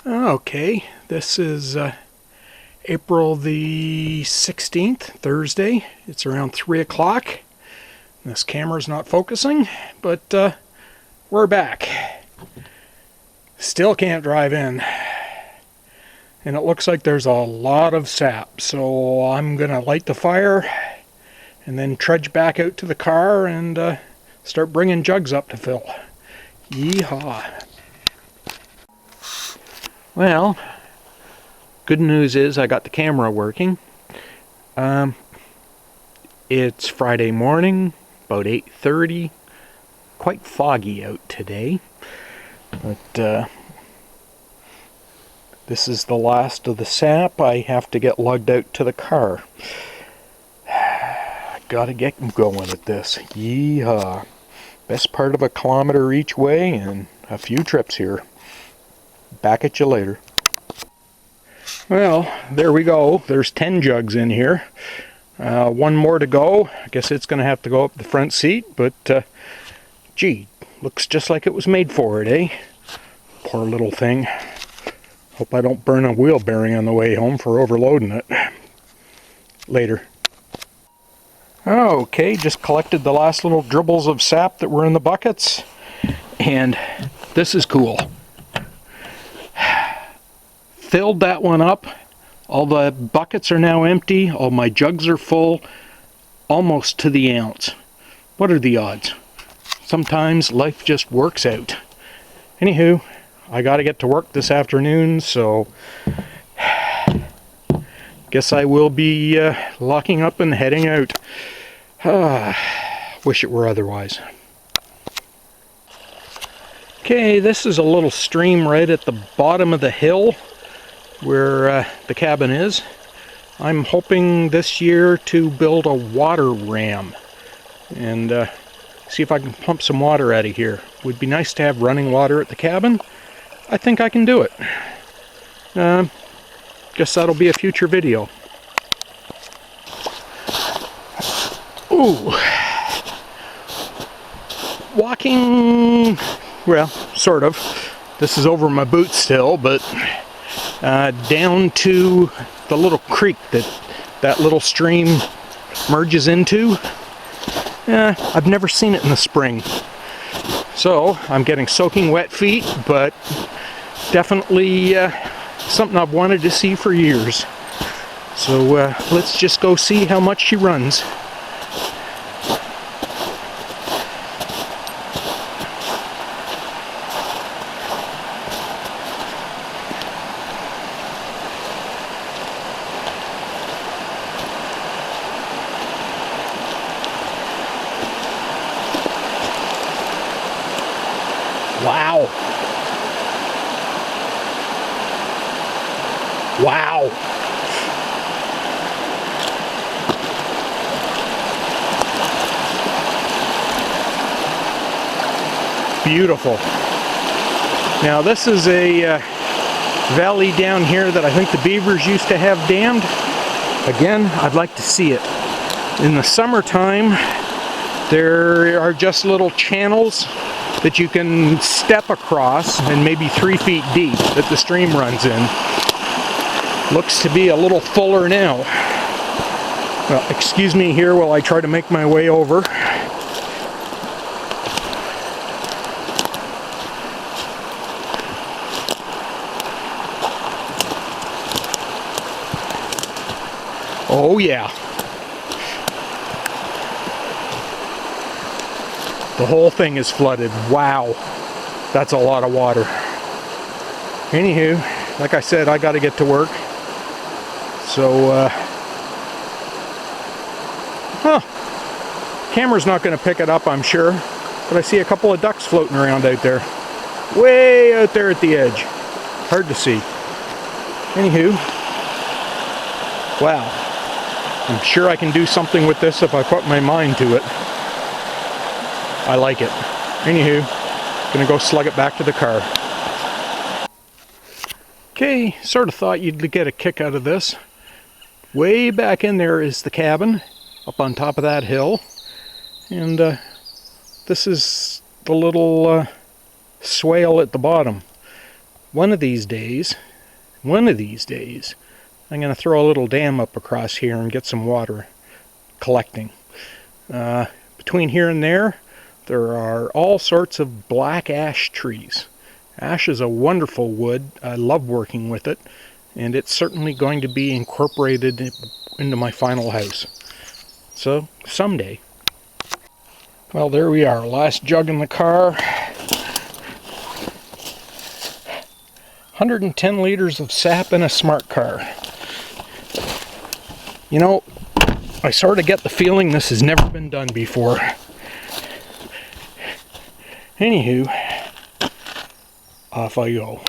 Okay, this is April the 16th, Thursday. It's around 3 o'clock. This camera's not focusing, but we're back. Still can't drive in. And it looks like there's a lot of sap, so I'm going to light the fire and then trudge back out to the car and start bringing jugs up to fill. Yeehaw. Well, good news is I got the camera working. It's Friday morning, about 8:30. Quite foggy out today, but this is the last of the sap. I have to get lugged out to the car. Gotta get going at this. Yeehaw. Best part of a kilometer each way and a few trips here. Back at you later. Well, there we go. There's 10 jugs in here. One more to go. I guess it's going to have to go up the front seat, but gee, looks just like it was made for it, eh? Poor little thing. Hope I don't burn a wheel bearing on the way home for overloading it. Later. Okay, just collected the last little dribbles of sap that were in the buckets, and this is cool. Filled that one up. All the buckets are now empty. All my jugs are full, almost to the ounce. What are the odds? Sometimes life just works out. Anywho, I gotta get to work this afternoon, so guess I will be locking up and heading out. Wish it were otherwise. Okay, this is a little stream right at the bottom of the hill where the cabin is. I'm hoping this year to build a water ram and see if I can pump some water out of here. Would be nice to have running water at the cabin. I think I can do it. Guess that'll be a future video. Ooh. Walking, well, sort of. This is over my boots still, but down to the little creek that little stream merges into. I've never seen it in the spring. So I'm getting soaking wet feet, but definitely something I've wanted to see for years. So let's just go see how much she runs. Wow. Wow. Beautiful. Now this is a valley down here that I think the beavers used to have dammed. Again, I'd like to see it. In the summertime, there are just little channels that you can step across and maybe 3 feet deep that the stream runs in. Looks to be a little fuller now. Well, excuse me here while I try to make my way over. Oh yeah. The whole thing is flooded. Wow. That's a lot of water. Anywho, like I said, I gotta get to work. So, camera's not gonna pick it up, I'm sure. But I see a couple of ducks floating around out there. Way out there at the edge. Hard to see. Anywho. Wow. I'm sure I can do something with this if I put my mind to it. I like it. Anywho, gonna go slug it back to the car. Okay, sort of thought you'd get a kick out of this. Way back in there is the cabin, up on top of that hill. And this is the little swale at the bottom. one of these days, I'm going to throw a little dam up across here and get some water collecting. Between here and there are all sorts of black ash trees. Ash is a wonderful wood. I love working with it, and it's certainly going to be incorporated into my final house. So, someday. Well, there we are. Last jug in the car. 110 liters of sap in a smart car. You know, I sort of get the feeling this has never been done before. Anywho, off I go.